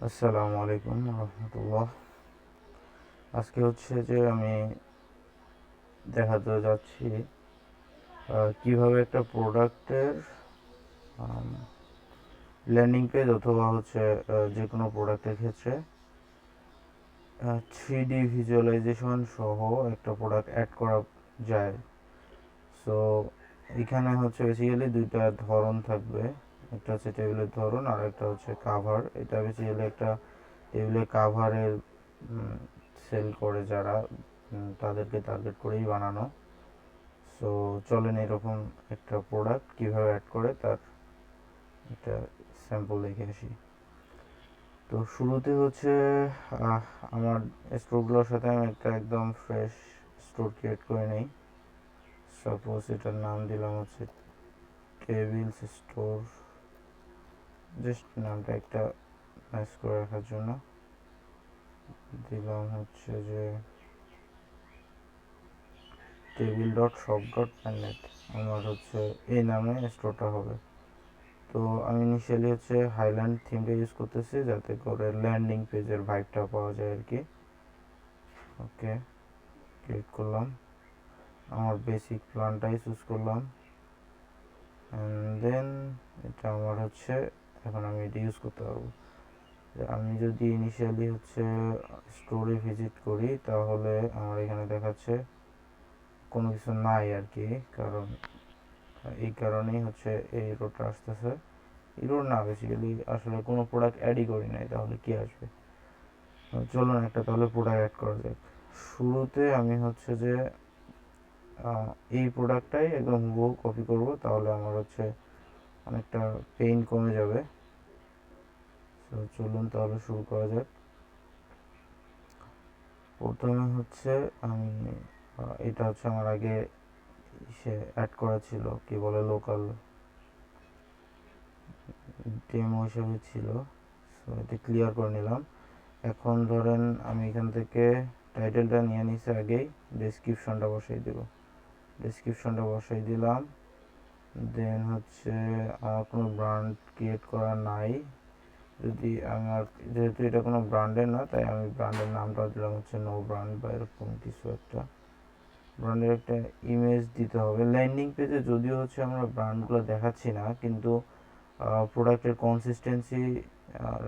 আসসালামু আলাইকুম রহমতুল্লাহ। আজকে হচ্ছে যে আমি দেখাতে যাচ্ছি কিভাবে একটা প্রোডাক্টের ল্যান্ডিং পেজ অথবা হচ্ছে যে কোনো প্রোডাক্টের ক্ষেত্রে 3D ভিজুয়ালাইজেশন সহ একটা প্রোডাক্ট অ্যাড করা যায়। সো এখানে হচ্ছে বেসিক্যালি দুইটা ধরন থাকবে, একটা হচ্ছে টেবিলের ধরন আর একটা হচ্ছে কাভার। এটা বেসিক্যালি একটা টেবিলের কাভারের সেল করে যারা তাদেরকে টার্গেট করেই বানানো। সো চলেন এরকম একটা প্রোডাক্ট কীভাবে অ্যাড করে তার একটা স্যাম্পল দেখে আসি। তো শুরুতে হচ্ছে আমার স্টোরগুলোর সাথে আমি একটা একদম ফ্রেশ স্টোর ক্রিয়েট করে নিই। সাপোজ এটার নাম দিলাম হচ্ছে টেবিলস স্টোর, জাস্ট নামটা একটা ম্যাচ করে রাখার জন্য দিলাম হচ্ছে যে table.shop.net। আমার হচ্ছে এই নামে স্টোরটা হবে। তো আমি ইনিশিয়ালি হচ্ছে হাইল্যান্ড থিমটা ইউজ করতেছি যাতে করে ল্যান্ডিং পেজের ভাইবটা পাওয়া যায় আর কি। ওকে, ক্লিক করলাম, আমার বেসিক প্ল্যানটাই চুজ করলাম অ্যান্ড দেন এটা আমার হচ্ছে এখন আমি এটা ইউজ করতে পারবো। আমি যদি ইনিশিয়ালি হচ্ছে স্টোরে ভিজিট করি তাহলে আমার এখানে দেখাচ্ছে কোনো কিছু নাই আর কি, কারণ এই কারণেই হচ্ছে এই এররটা আসতেছে। এরর না, বেসিক্যালি আসলে কোনো প্রোডাক্ট অ্যাডই করি নাই, তাহলে কি আসবে। চলুন একটা তাহলে প্রোডাক্ট অ্যাড করা যাক। শুরুতে আমি হচ্ছে যে এই প্রোডাক্টটাই একদম হুবহু কপি করব, তাহলে আমার হচ্ছে অনেকটা পেইন কমে যাবে। তো চলুন তাহলে শুরু করা যাক। প্রথমে হচ্ছে আমি এটা হচ্ছে আমার আগে সে অ্যাড করা ছিল, কি বলে লোকাল ডেমো হিসেবে ছিল। সো এটা ক্লিয়ার করে নিলাম। এখন ধরেন আমি এখান থেকে টাইটেলটা নিয়ে নিছি আগেই, ডেসক্রিপশনটা বসাই দেব। ডেসক্রিপশনটা বসাই দিলাম। দেন হচ্ছে আমার কোনো ব্র্যান্ড ক্রিয়েট করা নাই, যদি আমার যেহেতু এটা কোনো ব্র্যান্ডের না তাই আমি ব্র্যান্ডের নামটা দিলাম হচ্ছে নো ব্র্যান্ড বা এরকম কিছু একটা। ব্র্যান্ডের একটা ইমেজ দিতে হবে ল্যান্ডিং পেজে, যদিও হচ্ছে আমরা ব্র্যান্ডগুলো দেখাচ্ছি না, কিন্তু প্রোডাক্টের কনসিস্টেন্সি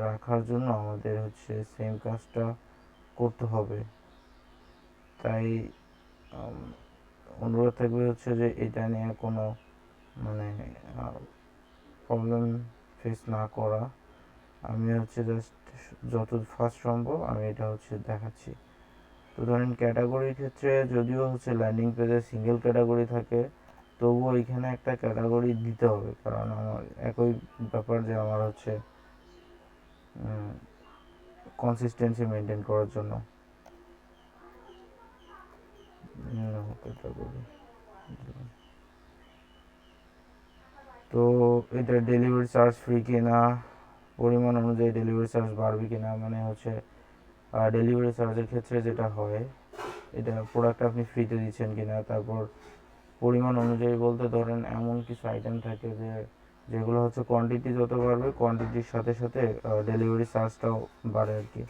রাখার জন্য আমাদের হচ্ছে সেম কাজটা করতে হবে। তাই অনুরোধ থাকবে হচ্ছে যে এটা নিয়ে কোনো মানে প্রবলেম ফেস না করা। আমি হচ্ছে জাস্ট যত ফাস্ট সম্ভব আমি এটা হচ্ছে দেখাচ্ছি। তো ধরেন ক্যাটাগরির ক্ষেত্রে যদিও হচ্ছে ল্যান্ডিং পেজে সিঙ্গেল ক্যাটাগরি থাকে, তবুও এখানে একটা ক্যাটাগরি দিতে হবে, কারণ আমার একই ব্যাপার যে আমার হচ্ছে কনসিস্টেন্সি মেনটেন করার জন্য। ক্যাটাগরি তো এটা ডেলিভারি চার্জ ফ্রি কিনা, পরিমাণ অনুযায়ী ডেলিভারি চার্জ বাড়বে কিনা, মানে হচ্ছে ডেলিভারি চার্জের ক্ষেত্রে যেটা হয় এটা প্রোডাক্ট আপনি ফ্রিতে দিচ্ছেন কিনা। তারপর পরিমাণ অনুযায়ী বলতে ধরেন এমন কিছু আইটেম থাকে যে যেগুলো হচ্ছে কোয়ান্টিটি যত বাড়বে কোয়ান্টিটির সাথে সাথে ডেলিভারি চার্জটাও বাড়ে আর কি।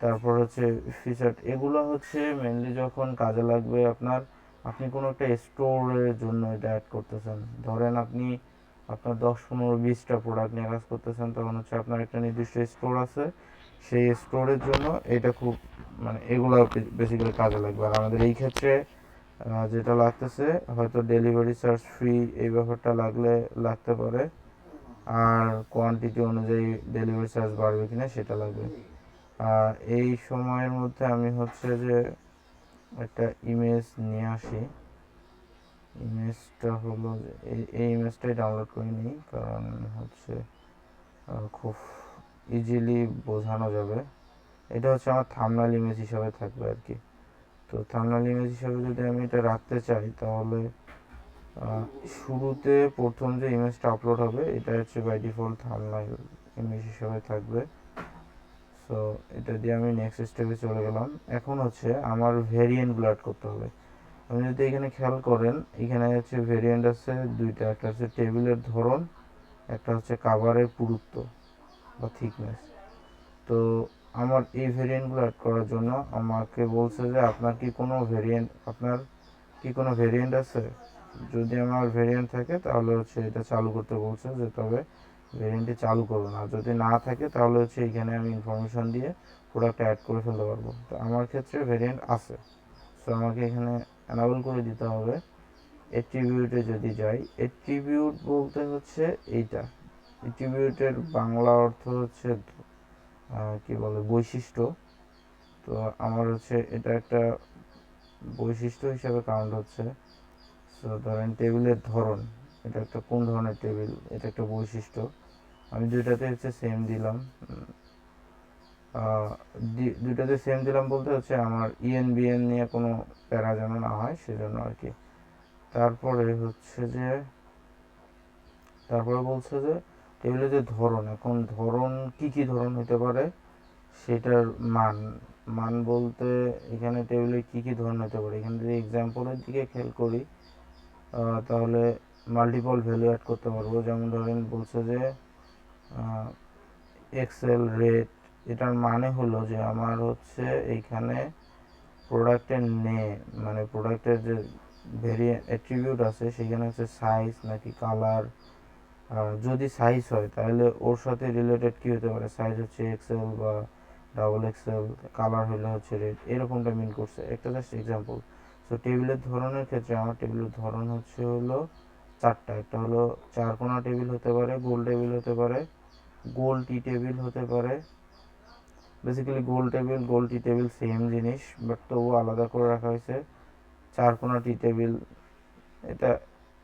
তারপর হচ্ছে ফিচার, এগুলো হচ্ছে মেনলি যখন কাজে লাগবে আপনার, আপনি কোনো একটা স্টোরের জন্য এটা অ্যাড করতেছেন। ধরেন আপনি আপনার 10, 15, 20টা প্রোডাক্ট নিয়ে কাজ করতেছেন, তখন হচ্ছে আপনার একটা নির্দিষ্ট স্টোর আছে, সেই স্টোরের জন্য এটা খুব মানে এগুলো বেসিক্যালি কাজে লাগবে। আর আমাদের এই ক্ষেত্রে যেটা লাগতেছে হয়তো ডেলিভারি চার্জ ফ্রি এই ব্যাপারটা লাগতে পারে, আর কোয়ান্টিটি অনুযায়ী ডেলিভারি চার্জ বাড়বে কিনা সেটা লাগবে। এই সময়ের মধ্যে আমি হচ্ছে যে একটা ইমেজ নিয়ে আসি। ইমেজটা হলো এই ইমেজটাই ডাউনলোড করে নিই, কারণ হচ্ছে খুব ইজিলি বোঝানো যাবে। এটা হচ্ছে আমার থাম্বনেল ইমেজ হিসাবে থাকবে আর কি। তো থাম্বনেল ইমেজ হিসাবে যদি আমি এটা রাখতে চাই তাহলে শুরুতে প্রথম যে ইমেজটা আপলোড হবে এটা হচ্ছে বাই ডিফল্ট থাম্বনেল ইমেজ হিসাবে থাকবে। সো এটা দিয়ে আমি নেক্সট স্টেপে চলে গেলাম। এখন হচ্ছে আমার ভেরিয়েন্টগুলো অ্যাড করতে হবে। আপনি যদি এখানে খেয়াল করেন এখানে হচ্ছে ভেরিয়েন্ট আছে দুইটা, একটা হচ্ছে টেবিলের ধরন, একটা হচ্ছে কাভারের পুরুত্ব বা থিকনেস। তো আমার এই ভেরিয়েন্টগুলো অ্যাড করার জন্য আমাকে বলছে যে আপনার কি কোনো ভেরিয়েন্ট আছে। যদি আমার ভেরিয়েন্ট থাকে তাহলে হচ্ছে এটা চালু করতে বলছে, যে তবে ভেরিয়েন্টটি চালু করবো না। যদি না থাকে তাহলে হচ্ছে এখানে আমি ইনফরমেশন দিয়ে প্রোডাক্ট অ্যাড করে ফেলতে পারবো। তো আমার ক্ষেত্রে ভেরিয়েন্ট আছে, সো আমাকে এখানে অ্যানাবল করে দিতে হবে। অ্যাট্রিবিউটে যদি যাই, অ্যাট্রিবিউট বলতে হচ্ছে এইটা। অ্যাট্রিবিউটের বাংলা অর্থ হচ্ছে কি বলে বৈশিষ্ট্য। তো আমার হচ্ছে এটা একটা বৈশিষ্ট্য হিসাবে কাউন্ট হচ্ছে। সো ধরেন টেবিলের ধরন, এটা একটা কোন ধরনের টেবিল, এটা একটা বৈশিষ্ট্য। আমি দুইটাতে হচ্ছে সেম দিলাম। দুইটাতে সেম দিলাম বলতে হচ্ছে আমার ইএনবিএন নিয়ে কোনো প্যারা যেন না হয় সেজন্য আর কি। তারপরে বলছে যে টেবিলের যে ধরন, এখন ধরন কি ধরন হতে পারে সেটার মান বলতে এখানে টেবিলে কি ধরন হতে পারে। এখানে যদি এক্সাম্পলের দিকে খেয়াল করি তাহলে মাল্টিপল ভ্যালু অ্যাড করতে পারবো। যেমন ধরেন বলছে যে এক্সেল রেট, এটার মানে হলো যে আমার হচ্ছে এইখানে প্রোডাক্টের মানে প্রোডাক্টের যে অ্যাট্রিবিউট আছে সেখানে হচ্ছে সাইজ নাকি কালার। যদি সাইজ হয় তাহলে ওর সাথে রিলেটেড কি হতে পারে, সাইজ হচ্ছে এক্সেল বা ডাবল এক্সেল, কালার হলে হচ্ছে রেড, এরকমটা মিন করছে। একটা জাস্ট এক্সাম্পল। সো টেবিলের ধরনের ক্ষেত্রে আমার টেবিলের ধরন হলো চারটা। একটা হলো চারকোনা টেবিল হতে পারে, গোল টেবিল হতে পারে, গোল টি টেবিল হতে পারে। বেসিক্যালি গোল টি টেবিল সেম জিনিস, বাট তবু আলাদা করে রাখা হয়েছে। চারকোনা টি টেবিল এটা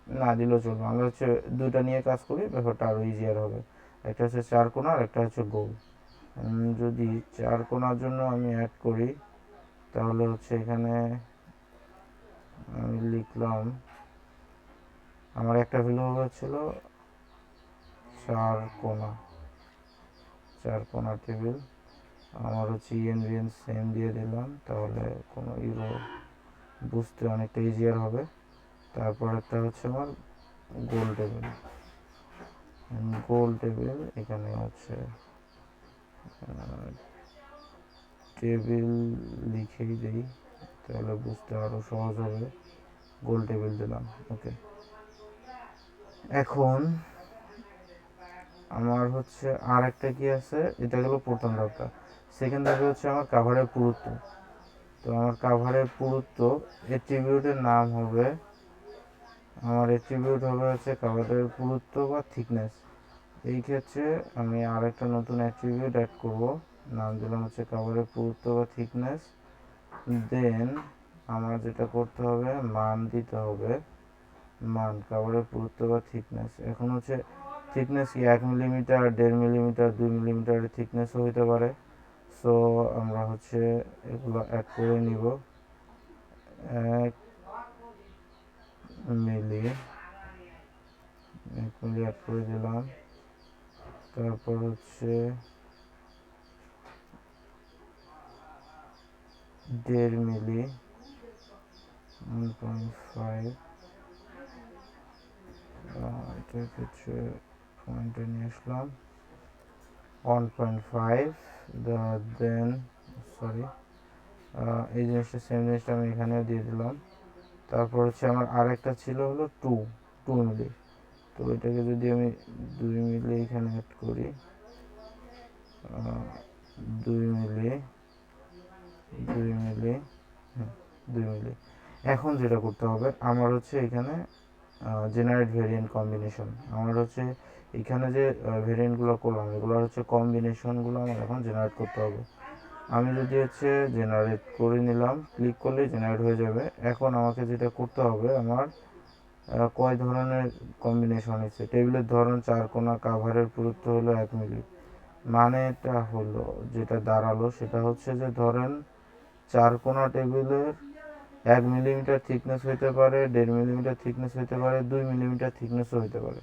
না দিলেও চলবে, আমরা হচ্ছে দুইটা নিয়ে কাজ করি, ব্যাপারটা আরও ইজিয়ার হবে। একটা হচ্ছে চারকোনা আর একটা হচ্ছে গোল। যদি চারকোনার জন্য আমি অ্যাড করি তাহলে হচ্ছে এখানে আমি লিখলাম আমার একটা ভ্যালু হচ্ছিল চারকোনা টেবিল। আমার হচ্ছে ইএনভিএন সেম দিয়ে দিলাম, তাহলে কোনো বুঝতে অনেকটা ইজিয়ার হবে। তারপর একটা হচ্ছে আমার গোল টেবিল এখানে হচ্ছে টেবিল লিখেই দিই, তাহলে বুঝতে আরও সহজ হবে। গোল টেবিল দিলাম, ওকে। এখন আমার হচ্ছে আর একটা কি আছে, এটা গেল প্রথম ধাপটা। সেকেন্ড ধাপে হচ্ছে আমার কাভারের পুরুত্ব। তো আমার কাভারের পুরুত্ব অ্যাট্রিবিউটের নাম হবে, হচ্ছে কাভারের পুরুত্ব বা থিকনেস। এই ক্ষেত্রে আমি আর একটা নতুন অ্যাট্রিবিউট অ্যাড করব, নাম দিলাম হচ্ছে কাভারের পুরুত্ব বা থিকনেস। দেন আমার যেটা করতে হবে, মান দিতে হবে, কাভারের পুরুত্ব বা থিকনেস। এখন হচ্ছে থিকনেস কি 1 মিলিমিটার, 1.5 মিলিমিটার, 2 মিলিমিটারের থিকনেসও হতে পারে। সো আমরা হচ্ছে এগুলো অ্যাড করে নিব। 1 মিলি অ্যাড করে দিলাম। তারপর হচ্ছে 1.5 মিলি, 1.5, এটার ক্ষেত্রে পয়েন্টে নিয়ে আসলাম 1.5। দেন এই জিনিসটা সেম জিনিসটা আমি এখানেও দিয়ে দিলাম। তারপর হচ্ছে আমার আরেকটা ছিল হলো 2 মিলি। তো এটাকে যদি আমি 2 মিলি এখানে অ্যাড করি, 2 মিলি, 2 মিলি, 2 মিলি। এখন যেটা করতে হবে আমার হচ্ছে এখানে জেনারেট ভেরিয়েন্ট কম্বিনেশন। আমার হচ্ছে এখানে যে ভেরিয়েন্টগুলো করলাম এগুলো হচ্ছে কম্বিনেশনগুলো আমার এখন জেনারেট করতে হবে। আমি যদি হচ্ছে জেনারেট করে নিলাম, ক্লিক করলে জেনারেট হয়ে যাবে। এখন আমাকে যেটা করতে হবে, আমার কয় ধরনের কম্বিনেশন হয়েছে। টেবিলের ধরন চারকোনা, কাভারের পুরুত্ব হলো 1 মিলি। মানেটা হলো যেটা দাঁড়ালো সেটা হচ্ছে যে ধরেন চারকোনা টেবিলের 1 মিলিমিটার থিকনেস হইতে পারে, 1.5 মিলিমিটার থিকনেস হইতে পারে, 2 মিলিমিটার থিকনেসও হইতে পারে।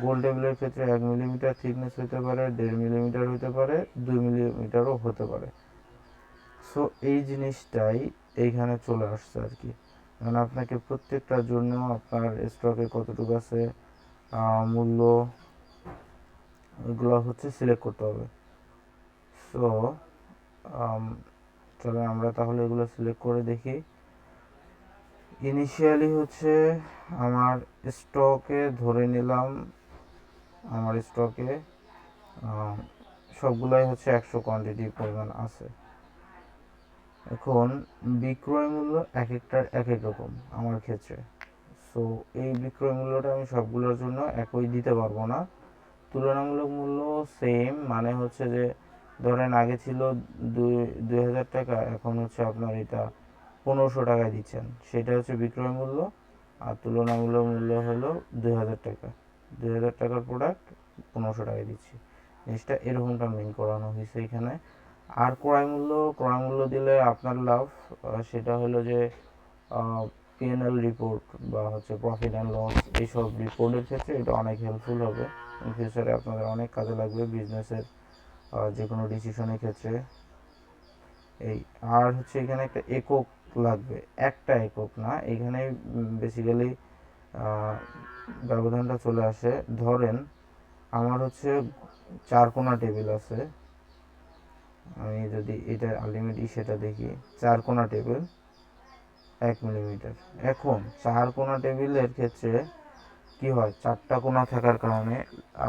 গোল টেবিলের ক্ষেত্রে 1 মিলিমিটার থিকনেস হইতে পারে, 1.5 মিলিমিটার হইতে পারে, 2 মিলিমিটারও হতে পারে। সো এই জিনিসটাই এইখানে চলে আসছে আর কি। মানে আপনাকে প্রত্যেকটার জন্য আপনার স্টকে কতটুকু আছে, মূল্য, এগুলো হচ্ছে সিলেক্ট করতে হবে। সো চলো আমরা তাহলে এগুলো সিলেক্ট করে দেখি। ইনিশিয়ালি হচ্ছে আমার স্টকে ধরে নিলাম, আমার স্টকে সবগুলাই হচ্ছে 100 কোয়ান্টিটি পরিমাণ আছে। এখন বিক্রয় মূল্য এক একটার এক এক রকম আমার ক্ষেত্রে। সো এই বিক্রয় মূল্যটা আমি সবগুলোর জন্য একই দিতে পারবো না। তুলনামূলক মূল্য সেম, মানে হচ্ছে যে ধরেন আগে ছিল 2000 টাকা, এখন হচ্ছে আপনার এটা 1500 টাকায় দিচ্ছেন, সেটা হচ্ছে বিক্রয় মূল্য। আর তুলনামূলক মূল্য হলো 2000 টাকা, 2000 টাকার প্রোডাক্ট 1500 টাকায় দিচ্ছি। জিনিসটা এরকমটা মেন করানো হয়েছে এখানে। আর ক্রয় মূল্য দিলে আপনার লাভ, সেটা হলো যে পিএনএল রিপোর্ট বা হচ্ছে প্রফিট অ্যান্ড লস, এইসব রিপোর্টের ক্ষেত্রে এটা অনেক হেল্পফুল হবে। ইন ফিউচারে আপনাদের অনেক কাজে লাগবে বিজনেসের যে কোনো ডিসিশনের ক্ষেত্রে। এই আর হচ্ছে এখানে একটা একক লাগবে, একটা একক না, এখানে বেসিক্যালি ব্যবধানটা চলে আসে। ধরেন আমার হচ্ছে 4 কোণা টেবিল আছে, আমি যদি এটা আলটিমেট সেটা দেখি, 4 কোণা টেবিল 1 মিলিমিটার। এখন 4 কোণা টেবিলের ক্ষেত্রে কি হয়, 4টা কোণা থাকার কারণে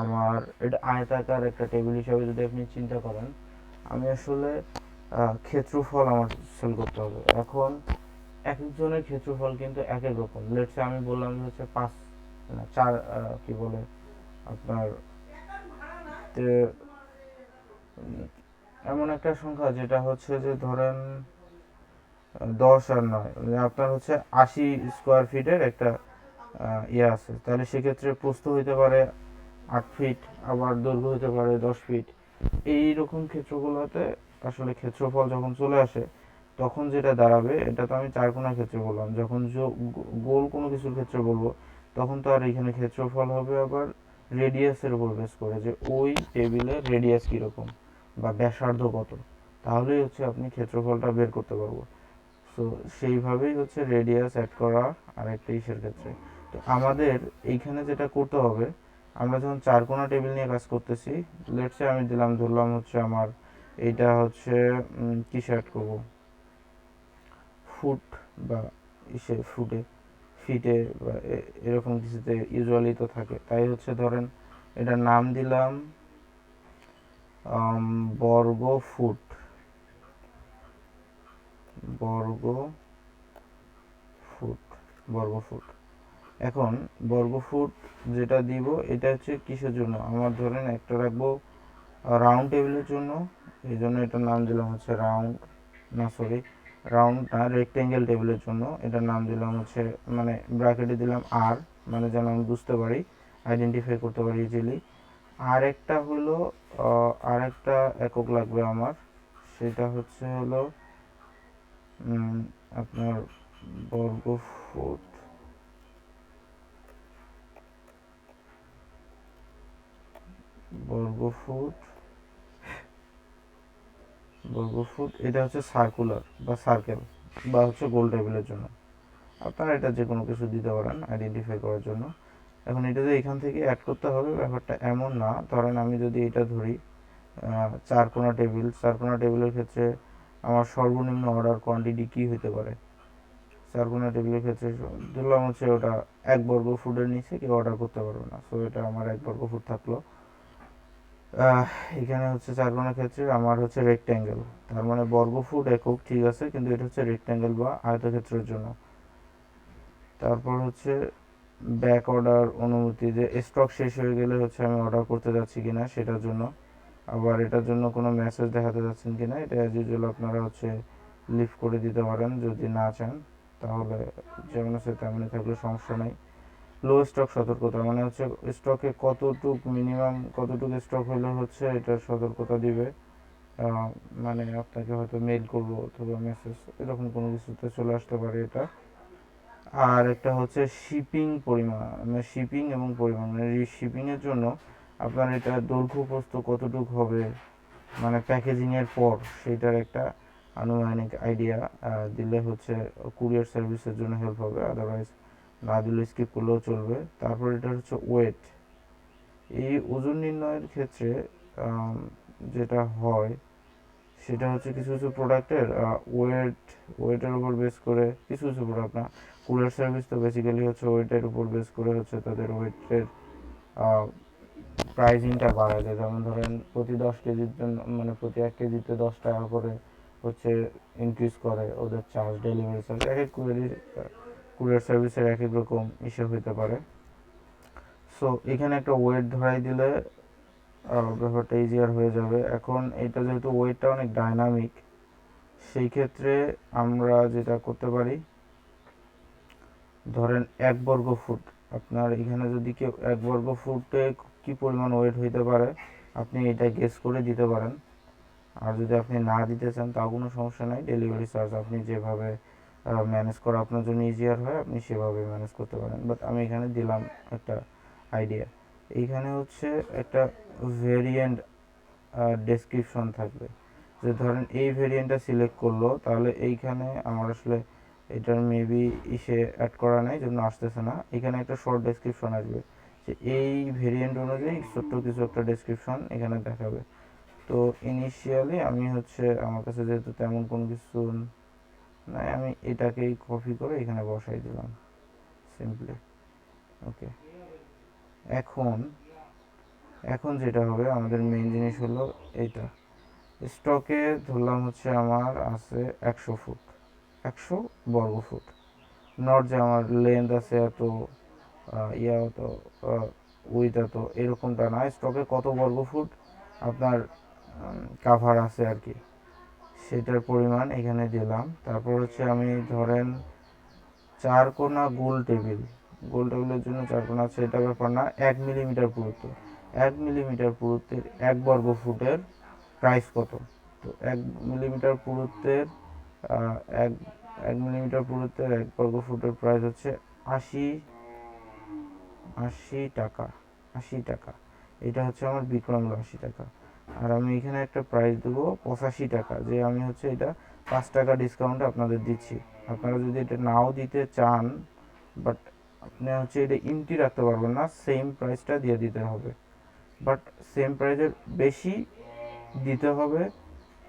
আমার এটা আয়তাকার একটা টেবিল হিসাবে যদি আপনি চিন্তা করেন, আমি আসলে ক্ষেত্রফল আমার সেল করতে হবে। এখন এক একজনের ক্ষেত্রফল কিন্তু এক এক রকম। লেটসে আমি বললাম যে হচ্ছে 5 না 4 কি বলে আপনার এমন একটা সংখ্যা যেটা হচ্ছে যে ধরেন 10 আর 9, আপনার হচ্ছে 80 স্কোয়ার ফিটের একটা ইয়ে আছে, তাহলে সেক্ষেত্রে প্রস্থ হইতে পারে 8 ফিট, আবার দৈর্ঘ্য হতে পারে 10 ফিট। এই রকম ক্ষেত্রগুলোতে আসলে ক্ষেত্রফল যখন চলে আসে তখন যেটা দাঁড়াবে, এটা তো আমি 4 কোণার ক্ষেত্রে বললাম, যখন গোল কোনো কিছুর ক্ষেত্রে বলবো তখন তো আর এখানে ক্ষেত্রফল হবে আবার রেডিয়াসের উপর বেস করে, যে ওই টেবিলের রেডিয়াস কীরকম বা ব্যাসার্ধ কত, তাহলেই হচ্ছে আপনি ক্ষেত্রফলটা বের করতে পারবো। সো সেইভাবেই হচ্ছে রেডিয়াস অ্যাড করা আর একটা ইসের ক্ষেত্রে। তো আমাদের এইখানে যেটা করতে হবে, আমরা যখন 4 কোণা টেবিল নিয়ে কাজ করতেছি, লেটসে আমি ধরলাম হচ্ছে আমার এইটা হচ্ছে কিসে অ্যাড করবো, ফুট বা ফিটে বা এরকম কিছুতে ইউজুয়ালি তো থাকে, তাই হচ্ছে ধরেন এটার নাম দিলাম বর্গ ফুট, বর্গ ফুট। এখন বর্গ ফুট যেটা দিব, এটা হচ্ছে কিসের জন্য, আমার ধরেন একটা রাখবো রাউন্ড টেবিলের জন্য, এই জন্য এটার নাম দিলাম হচ্ছে রাউন্ড না রেক্টেঙ্গেল টেবিলের জন্য এটার নাম দিলাম হচ্ছে, মানে ব্র্যাকেটে দিলাম আর, মানে যেন আমি বুঝতে পারি, আইডেন্টিফাই করতে পারি ইজিলি। আর একটা হলো আর একটা একক লাগবে আমার, সেটা হচ্ছে হলো আপনার বর্গ ফুট, এটা হচ্ছে সার্কুলার বা সার্কেল বা হচ্ছে গোল টেবিলের জন্য। আপনারা এটা যে কোনো কিছু দিতে পারেন আইডেন্টিফাই করার জন্য। এখন এটা যে এখান থেকে অ্যাড করতে হবে ব্যাপারটা এমন না। ধরেন আমি যদি এটা ধরি 4 কোণা টেবিলের ক্ষেত্রে আমার সর্বনিম্ন অর্ডার কোয়ান্টিটি কী হতে পারে, 4 কোণা টেবিলের ক্ষেত্রে ধরলাম হচ্ছে ওটা 1 বর্গ ফুটের নিচে কেউ অর্ডার করতে পারবে না। সো এটা আমার 1 বর্গ ফুট থাকলো। এখানে হচ্ছে 4 কোণার ক্ষেত্রে আমার হচ্ছে রেক্ট্যাঙ্গেল, তার মানে বর্গ ফুট একক ঠিক আছে, কিন্তু এটা হচ্ছে রেক্ট্যাঙ্গেল বা আয়তক্ষেত্রের জন্য। তারপর হচ্ছে ব্যাক অর্ডার অনুমতি, যে স্টক শেষ হয়ে গেলে হচ্ছে আমি অর্ডার করতে যাচ্ছি কিনা সেটার জন্য, আবার এটার জন্য কোনো মেসেজ দেখাতে যাচ্ছেন কিনা, এটা অ্যাজ ইউজুয়াল আপনারা হচ্ছে লিভ করে দিতে পারেন যদি না চান, তাহলে যেমন আছে তেমনই থাকলে সমস্যা নেই। লো স্টক সতর্কতা, মানে হচ্ছে স্টকে মিনিমাম কতটুকু স্টক হলে হচ্ছে এটার সতর্কতা দিবে, মানে আপনাকে হয়তো মেইল করবো অথবা মেসেজ এরকম কোনো কিছুতে চলে আসতে পারে এটা। আর একটা হচ্ছে শিপিং এবং পরিমাণ, মানে শিপিংয়ের জন্য আপনার এটা দৈর্ঘ্য প্রস্থ কতটুকু হবে, মানে প্যাকেজিংয়ের পর সেইটার একটা আনুমানিক আইডিয়া দিলে হচ্ছে কুরিয়ার সার্ভিসের জন্য হেল্প হবে, আদারওয়াইজ না দিলে স্কিপ করলেও চলবে। তারপর এটা হচ্ছে ওয়েট, এই ওজন নির্ণয়ের ক্ষেত্রে যেটা হয় সেটা হচ্ছে কিছু কিছু প্রোডাক্টের ওয়েটের উপর বেস করে, কিছু কিছু প্রোডাক্ট না, কুরিয়ার সার্ভিস তো বেসিক্যালি হচ্ছে ওয়েটের উপর বেস করে হচ্ছে তাদের ওয়েটের প্রাইসিংটা বাড়ায় দেয়। যেমন ধরেন প্রতি 10 কেজির জন্য মানে প্রতি 1 কেজিতে 10 টাকা করে হচ্ছে ইনক্রিজ করে ওদের চার্জ, ডেলিভারি চার্জ। এক এক কুরিয়ার সার্ভিসের এক এক রকম ইস্যু হতে পারে। সো এখানে একটা ওয়েট ধরাই দিলে ব্যাপারটা ইজিয়ার হয়ে যাবে। এখন এটা যেহেতু ওয়েটটা অনেক ডাইনামিক, সেই ক্ষেত্রে আমরা যেটা করতে পারি, ধরেন 1 বর্গ ফুট, আপনার এখানে যদি কেউ 1 বর্গ ফুটে কি পরিমাণ ওয়েট হইতে পারে আপনি এটা গেস করে দিতে পারেন। আর যদি আপনি না দিতে চান তাও কোনো সমস্যা নাই, ডেলিভারি চার্জ আপনি যেভাবে ম্যানেজ করা আপনার জন্য ইজিয়ার হয় আপনি সেভাবে ম্যানেজ করতে পারেন। বাট আমি এখানে দিলাম একটা আইডিয়া। এইখানে হচ্ছে একটা ভেরিয়েন্ট ডেসক্রিপশন থাকবে, যে ধরেন এই ভেরিয়েন্টটা সিলেক্ট করলো, তাহলে এইখানে আমার আসলে এটার মেবি অ্যাড করা নাই জন্য আসতেছে না। এখানে একটা শর্ট ডেসক্রিপশন আসবে, যে এই ভেরিয়েন্ট অনুযায়ী ছোট্ট কিছু একটা ডেসক্রিপশন এখানে দেখাবে। তো ইনিশিয়ালি আমি হচ্ছে আমার কাছে যেহেতু তেমন কোনো কিছু নাই, আমি এটাকেই কপি করে এখানে বসাই দিলাম সিম্পলি। ওকে, এখন এখন যেটা হবে আমাদের মেইন জিনিস হলো এইটা। স্টকে ধরলাম হচ্ছে আমার আছে 100 ফুট, 100 বর্গ ফুট। নট যে আমার লেন্থ আছে এত, ইয়া এত, উইথ এত, এরকমটা না। স্টকে কত বর্গফুট আপনার কাভার আছে আর কি, সেটার পরিমাণ এখানে দিলাম। তারপর হচ্ছে আমি ধরেন 4 কোণা গোল টেবিলের জন্য 4 কোণা আছে, এটা ব্যাপার না। 1 মিলিমিটার পুরুত্ব, 1 মিলিমিটার পুরুত্বের 1 বর্গ ফুটের প্রাইস কত? তো 1 মিলিমিটার পুরুত্বের আহ, এক 1 মিলিমিটার পুরুত্বের 1 বর্গ ফুটের প্রাইস হচ্ছে 80 টাকা। 80 টাকা, এটা হচ্ছে আমার বিক্রয় মূল্য 80 টাকা। আর আমি এখানে একটা প্রাইস দেবো 85 টাকা, যে আমি হচ্ছে এটা 5 টাকা ডিসকাউন্টে আপনাদের দিচ্ছি। আপনারা যদি এটা নাও দিতে চান, বাট আপনি হচ্ছে এটা ইমটি রাখতে পারবেন না, সেম প্রাইসটা দিয়ে দিতে হবে। বাট সেম প্রাইসের বেশি দিতে হবে,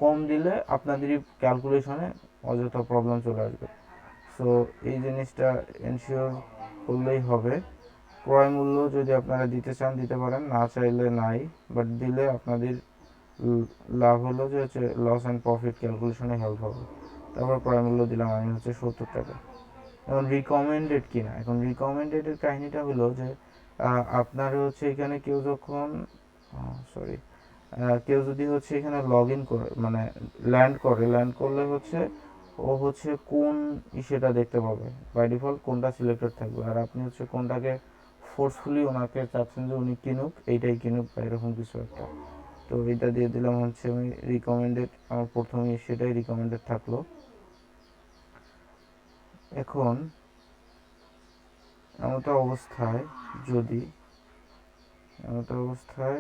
কম দিলে আপনাদেরই ক্যালকুলেশনে অযথা প্রবলেম চলে আসবে। সো এই জিনিসটা এনশিওর করলেই হবে। ক্রয় মূল্য যদি আপনারা দিতে চান দিতে পারেন, না চাইলে নাই। বাট দিলে আপনাদের লাভ হলো যে হচ্ছে লস অ্যান্ড প্রফিট ক্যালকুলেশনে হেল্প হবে। তারপর ক্রয় মূল্য দিলাম আমি হচ্ছে 70 টাকা। এখন রিকমেন্ডেড কিনা, এখন রিকমেন্ডেডের কাহিনীটা হলো যে আপনার হচ্ছে এখানে কেউ যখন সরি কেউ যদি হচ্ছে এখানে লগ ইন করে মানে ল্যান্ড করলে হচ্ছে ও হচ্ছে কোন সেটা দেখতে পাবে, বাই ডিফল্ট কোনটা সিলেক্টেড থাকবে। আর আপনি হচ্ছে কোনটাকে ফোর্সফুলি ওনাকে চাচ্ছেন যে উনি কিনুক, এইটাই কিনুক বা এরকম কিছু একটা। তো এটা দিয়ে দিলাম হচ্ছে আমি রিকমেন্ডেড, আমার প্রথমেই সেটাই রিকমেন্ডেড থাকলো। এখন এমতো অবস্থায় যদি এমতো অবস্থায়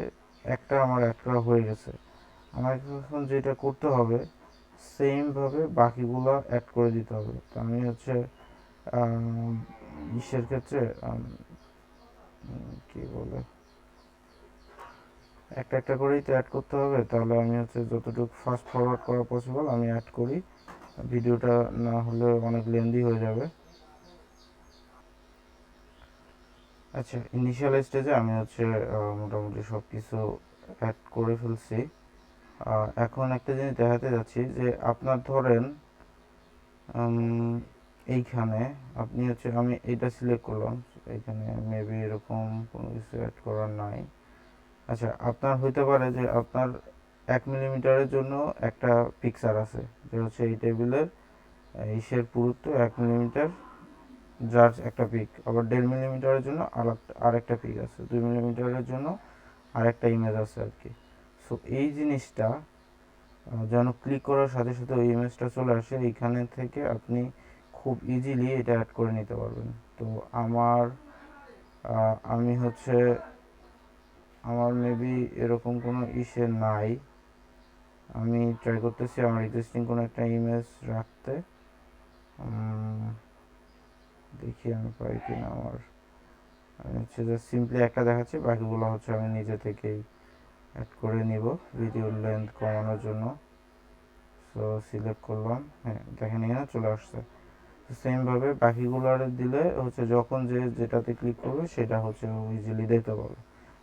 একটা আমার অ্যাড করা হয়ে গেছে, আমার এখন যেটা করতে হবে সেমভাবে বাকিগুলো অ্যাড করে দিতে হবে। তো আমি হচ্ছে ইসের ক্ষেত্রে কি বলে একটা একটা করেই তো অ্যাড করতে হবে। তাহলে আমি হচ্ছে যতটুকু ফাস্ট ফরওয়ার্ড করা পসিবল আমি অ্যাড করি, ভিডিওটা না হলে অনেক লেন্দি হয়ে যাবে। আচ্ছা, ইনিশিয়াল স্টেজে আমি হচ্ছে মোটামুটি সব কিছু অ্যাড করে ফেলছি। এখন একটা জিনিস দেখাতে যাচ্ছি, যে আপনার ধরেন এইখানে আপনি হচ্ছে আমি এইটা সিলেক্ট করলাম, এখানে মেবি এরকম কোনো কিছু অ্যাড করার নাই। আচ্ছা, আপনার হইতে পারে যে আপনার 1 মিলিমিটারের জন্য একটা পিকচার আছে, যে হচ্ছে এই টেবিলের ইসের পুরুত্ব 1 মিলিমিটার, যার একটা পিক। আবার 1.5 মিলিমিটারের জন্য আর একটা পিক আছে, 2 মিলিমিটারের জন্য আর একটা ইমেজ আছে আর কি। সো এই জিনিসটা যেন ক্লিক করার সাথে সাথে ওই ইমেজটা চলে আসে, এইখানে থেকে আপনি খুব ইজিলি এটা অ্যাড করে নিতে পারবেন। তো আমি হচ্ছে আমার মেবি এরকম কোনো ইসে নাই, আমি ট্রাই করতেছি আমার এক্সিস্টিং কোনো একটা ইমেজ রাখতে। দেখি আমি পাই কিনা। আমি হচ্ছে জাস্ট সিম্পলি একটা দেখাচ্ছি, বাকিগুলো হচ্ছে আমি নিজে থেকেই অ্যাড করে নিব ভিডিওর লেন্থ কমানোর জন্য। সো সিলেক্ট করলাম, হ্যাঁ দেখেন এখানে চলে আসছে। সেমভাবে বাকিগুলোর দিলে হচ্ছে যখন যেটাতে ক্লিক করবে সেটা হচ্ছে ইজিলি দেখতে পাবে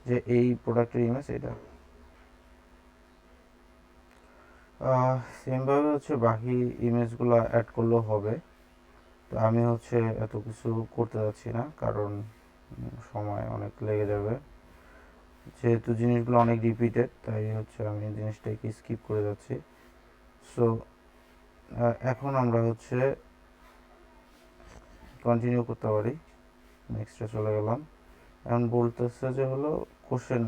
যে এই প্রোডাক্টের ইমেজ এটা। সেমভাবে হচ্ছে বাকি ইমেজগুলো অ্যাড করলেও হবে। তো আমি হচ্ছে এত কিছু করতে যাচ্ছি না, কারণ সময় অনেক লেগে যাবে, যেহেতু জিনিসগুলো অনেক রিপিটেড, তাই হচ্ছে আমি জিনিসটাকে স্কিপ করে যাচ্ছি। সো এখন আমরা হচ্ছে কন্টিনিউ করতে পারি, নেক্সটে চলে গেলাম। এখন বলতেছে যে হলো কোশ্চেন,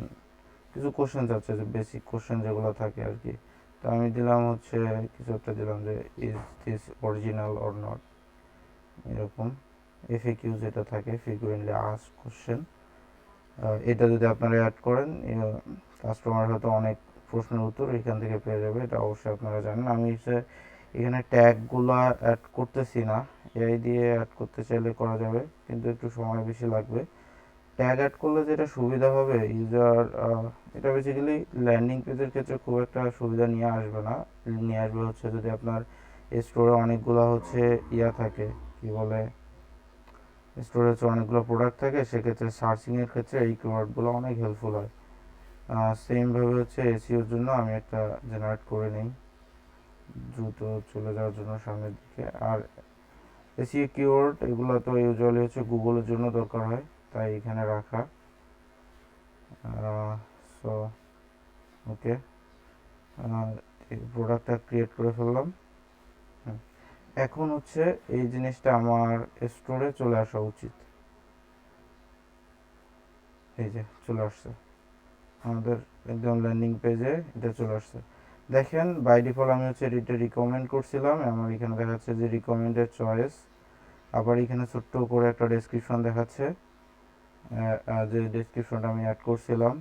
কিছু কোশ্চেন যাচ্ছে যে বেসিক কোশ্চেন যেগুলো থাকে আর কি। তো আমি দিলাম হচ্ছে কিছু একটা দিলাম যে is this original or not, এরকম এফএকিউ যেটা থাকে ফ্রিকুয়েন্টলি আস্কড কোশ্চেন। এটা যদি আপনারা অ্যাড করেন কাস্টমার হয়তো অনেক প্রশ্নের উত্তর এখান থেকে পেয়ে যাবে, এটা অবশ্যই আপনারা জানেন। আমি এখানে ট্যাগগুলো অ্যাড করতেছি না, এআই দিয়ে অ্যাড করতে চাইলে করা যাবে, কিন্তু একটু সময় বেশি লাগবে। ট্যাগ অ্যাড করলে যেটা সুবিধা হবে ইউজার, এটা বেসিক্যালি ল্যান্ডিং পেজের ক্ষেত্রে খুব একটা সুবিধা নিয়ে আসবে না। নিয়ে আসবে হচ্ছে যদি আপনার স্টোরে অনেকগুলো হচ্ছে থাকে, কি বলে, স্টোরে হচ্ছে অনেকগুলো প্রোডাক্ট থাকে, সেক্ষেত্রে সার্চিংয়ের ক্ষেত্রে এই কিওয়ার্ডগুলো অনেক হেল্পফুল হয়। সেমভাবে হচ্ছে এসইওর জন্য আমি একটা জেনারেট করে নিই দ্রুত চলে যাওয়ার জন্য সামনের দিকে। আর এসইও কিওয়ার্ড এগুলো তো ইউজুয়ালি হচ্ছে গুগলের জন্য দরকার হয়, তাই এখানে রাখা। সো ওকে, প্রোডাক্টটা ক্রিয়েট করে ফেললাম। এখন হচ্ছে এই জিনিসটা আমার স্টোরে চলে আসা উচিত। এই যে চলে আসছে আমাদের একদম ল্যান্ডিং পেজে, এটা চলে আসছে। দেখেন বাই ডিফল্ট আমি হচ্ছে এটা রিকমেন্ড করছিলাম, আমার এখানে দেখাচ্ছে যে রিকমেন্ডেড চয়েস। আবার এখানে ছোট্ট করে একটা ডেসক্রিপশন দেখাচ্ছে, যে ডেসক্রিপশনটা আমি অ্যাড করছিলাম।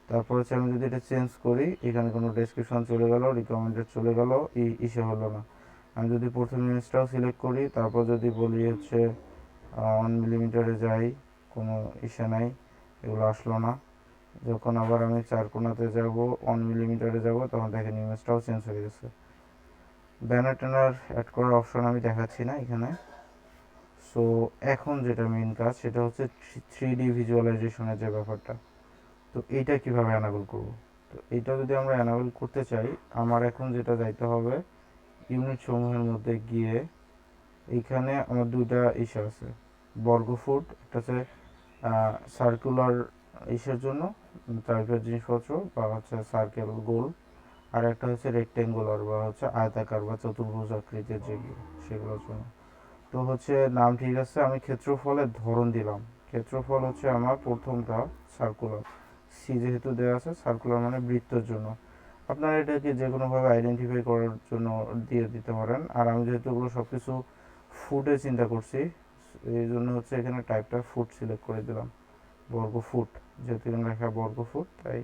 তারপর হচ্ছে আমি যদি এটা চেঞ্জ করি, এখানে কোনো ডেসক্রিপশন চলে গেল, রিকমেন্ডেড চলে গেল, ইসে হলো না। আমি যদি প্রথম ইমেজটাও সিলেক্ট করি, তারপর যদি বলি হচ্ছে 1 মিলিমিটারে যাই, কোনো ইসে নাই, এগুলো আসলো না। যখন আবার আমি 4 কোণাতে যাব, 1 মিলিমিটারে যাব, তখন দেখেন ইমেজটাও চেঞ্জ হয়ে গেছে। ব্যানার ট্যানার অ্যাড করার অপশন আমি দেখাচ্ছি না এখানে। সো এখন যেটা মেইন কাজ সেটা হচ্ছে 3D ভিজুয়ালাইজেশনের যে ব্যাপারটা, তো এইটা কিভাবে অ্যানাবল করব। তো এইটা যদি আমরা অ্যানাবল করতে চাই, আমার এখন যেটা যাইতে হবে ইউনিট সমূহের মধ্যে গিয়ে, এইখানে আমার দুইটা ইস্যু আছে, বর্গফুট, একটা হচ্ছে সার্কুলার ইসের জন্য টাইপের জিনিসপত্র বা হচ্ছে সার্কেল গোল, আর একটা হচ্ছে রেক্টেঙ্গুলার বা হচ্ছে আয়তাকার বা চতুর্ভুজ আকৃতির যেগুলো, সেগুলোর জন্য। তো হচ্ছে নাম ঠিক আছে, আমি ক্ষেত্রফলের ধরন দিলাম। ক্ষেত্রফল হচ্ছে আমার প্রথমটা সার্কুলার, সি যেহেতু দেওয়া আছে, সার্কুলার মানে বৃত্তের জন্য। আপনারা এটাকে যে কোনোভাবে আইডেন্টিফাই করার জন্য দিয়ে দিতে পারেন। আর আমি যেহেতু ওগুলো সব কিছু ফুটে চিন্তা করছি, এই জন্য হচ্ছে এখানে টাইপটা ফুট সিলেক্ট করে দিলাম, বর্গ ফুট, যেহেতু এখানে লেখা বর্গ ফুট, তাই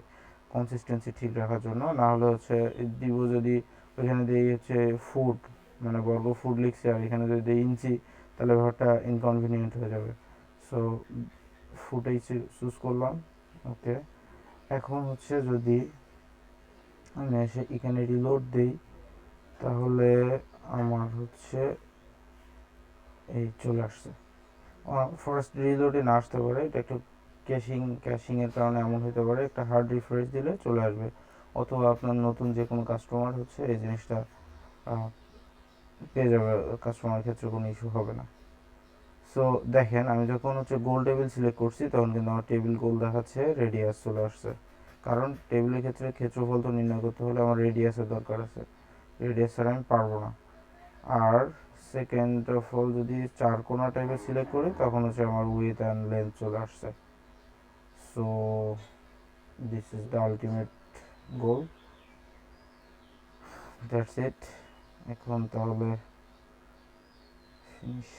কনসিস্টেন্সি ঠিক রাখার জন্য। না হলে হচ্ছে দিব যদি ওইখানে দিয়ে হচ্ছে ফুট মানে বর্গ ফুট লিখছি, আর এখানে যদি দিই ইঞ্চি, তাহলে ব্যাপারটা ইনকনভিনিয়েন্ট হয়ে যাবে। সো ফুটেই চুজ করলাম, ওকে। এখন হচ্ছে যদি আমি এসে এখানে রিলোড দিই, তাহলে আমার হচ্ছে এই চলে আসছে। ফার্স্ট রিলোডে না আসতে পারে, এটা একটু ক্যাশিংয়ের কারণে এমন হতে পারে, একটা হার্ড রিফ্রেশ দিলে চলে আসবে। অথবা আপনার নতুন যে কোনো কাস্টমার হচ্ছে এই জিনিসটা পেয়ে যাবে, কাস্টমারের ক্ষেত্রে কোনো ইস্যু হবে না। সো দেখেন আমি যখন হচ্ছে গোল টেবিল সিলেক্ট করছি, তখন কিন্তু আমার টেবিল গোল দেখাচ্ছে, রেডিয়াস চলে আসছে। কারণ টেবিলের ক্ষেত্রে ক্ষেত্রফল তো নির্ণয় করতে হলে আমার রেডিয়াসের দরকার আছে, রেডিয়াস ছাড়া আমি পারবো না। আর সেকেন্ড অফ অল যদি 4 কোণা টাইপের সিলেক্ট করি, তখন হচ্ছে আমার উইথ অ্যান্ড লেন্থ চলে আসছে। So this is the ultimate goal, that's it. এখন তাহলে ফিনিশ।